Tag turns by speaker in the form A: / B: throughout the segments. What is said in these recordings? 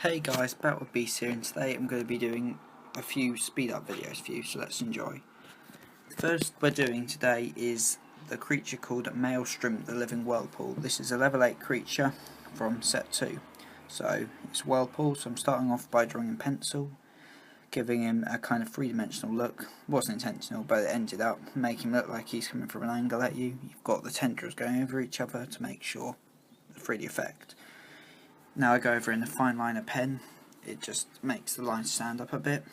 A: Hey guys, back with Beast here, and today I'm going to be doing a few speed up videos for you, so let's enjoy. The first we're doing today is the creature called Maelstrom, the Living Whirlpool. This is a level 8 creature from set 2. So it's Whirlpool, so I'm starting off by drawing in pencil, giving him a kind of three-dimensional look. It wasn't intentional, but it ended up making him look like he's coming from an angle at you. You've got the tendrils going over each other to make sure the 3D effect. Now I go over in the fine liner pen. It just makes the lines stand up a bit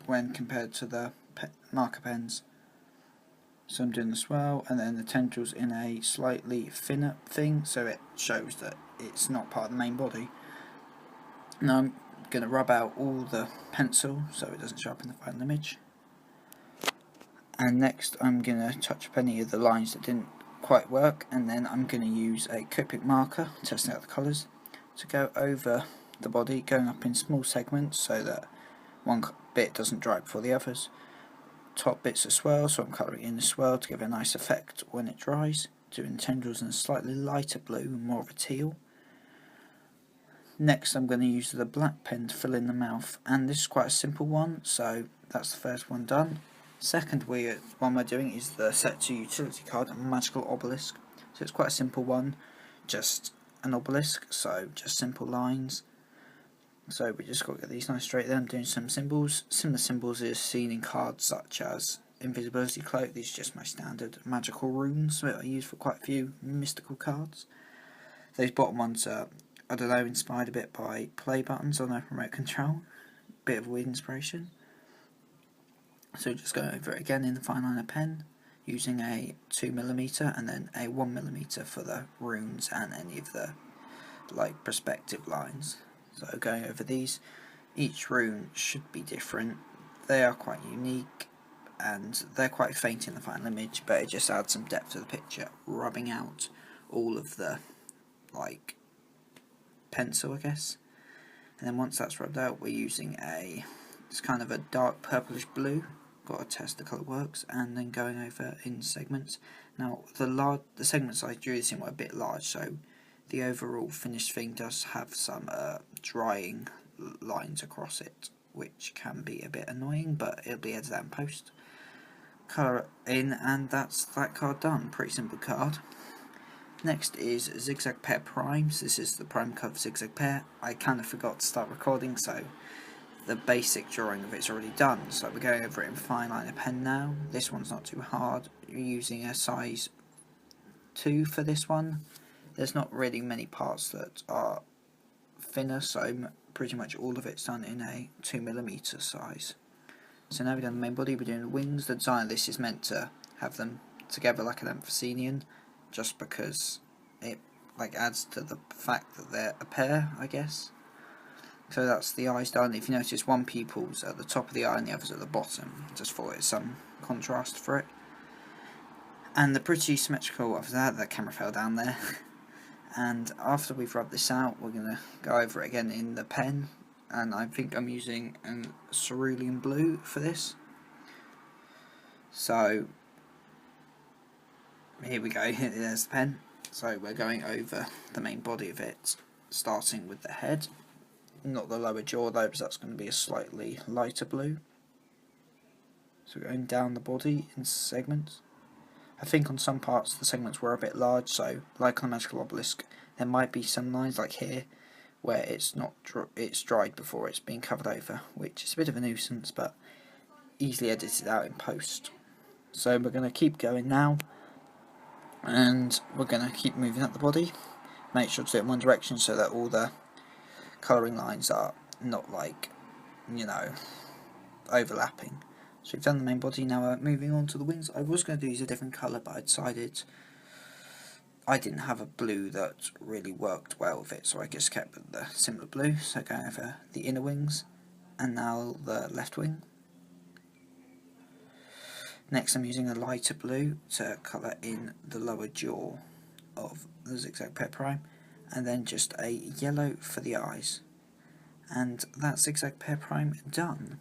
A: when compared to the marker pens. So I'm doing the swirl and then the tendrils in a slightly thinner thing, so it shows that it's not part of the main body. Now I'm going to rub out all the pencil so it doesn't show up in the final image. And next I'm going to touch up any of the lines that didn't quite work, and then I'm going to use a Copic marker, testing out the colours, to go over the body, going up in small segments so that one bit doesn't dry before the others. Top bits are swirl, so I'm colouring in the swirl to give a nice effect when it dries, doing tendrils in a slightly lighter blue and more of a teal. Next I'm going to use the black pen to fill in the mouth, and this is quite a simple one, so that's the first one done. Second one we're doing is the set 2 utility card, Magical Obelisk. So it's quite a simple one, just an obelisk, so just simple lines. So we just got to get these nice straight there. I'm doing some symbols. Similar symbols is seen in cards such as Invisibility Cloak. These are just my standard magical runes that I use for quite a few mystical cards. Those bottom ones are, I don't know, inspired a bit by play buttons on a remote control. Bit of weird inspiration. So just go over it again in the fine liner pen, using a 2mm and then a 1mm for the runes and any of the perspective lines. So going over these, each rune should be different. They are quite unique and they're quite faint in the final image, but it just adds some depth to the picture, rubbing out all of the pencil, I guess. And then once that's rubbed out, we're using it's kind of a dark purplish blue. Got to test the colour works, and then going over in segments. Now the segments I drew this in were a bit large, so the overall finished thing does have some drying lines across it, which can be a bit annoying, but it'll be edited out in post. Colour in, and that's that card done. Pretty simple card. Next is Zig Zag Pair Primes. This is the prime card for Zig Zag Pair. I kind of forgot to start recording, so the basic drawing of it's already done, so we're going over it in fine liner pen now. This one's not too hard. You're using a size 2 for this one. There's not really many parts that are thinner, so pretty much all of it's done in a 2mm size. So now we've done the main body, we're doing the wings. The design of this is meant to have them together like an Amphicynian, just because it adds to the fact that they're a pair, I guess. So that's the eyes done. If you notice, one pupil's at the top of the eye and the other's at the bottom. Just thought it's some contrast for it. And the pretty symmetrical after that, the camera fell down there. And after we've rubbed this out, we're going to go over it again in the pen. And I think I'm using a cerulean blue for this. So here we go, there's the pen. So we're going over the main body of it, starting with the head. Not the lower jaw though, because that's going to be a slightly lighter blue. So going down the body in segments. I think on some parts the segments were a bit large, so like on the Magical Obelisk, there might be some lines like here where it's dried before it's been covered over, which is a bit of a nuisance, but easily edited out in post. So we're going to keep going now, and we're going to keep moving up the body. Make sure to do it in one direction so that all the colouring lines are not overlapping. So we've done the main body, now we're moving on to the wings. I was going to use a different colour, but I decided I didn't have a blue that really worked well with it, so I just kept with the similar blue. So going over the inner wings, and now the left wing. Next I'm using a lighter blue to colour in the lower jaw of the Zig Zag Pair Prime, and then just a yellow for the eyes. And that's Zig Zag Pair Prime done.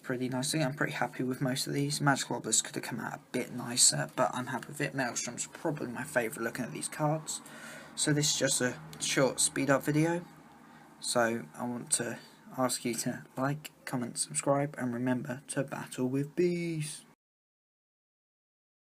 A: Pretty nicely. I'm pretty happy with most of these. Magical Obelisk could have come out a bit nicer, but I'm happy with it. Maelstrom's probably my favourite looking at these cards. So this is just a short speed up video. So I want to ask you to like, comment, subscribe, and remember to battle with bees.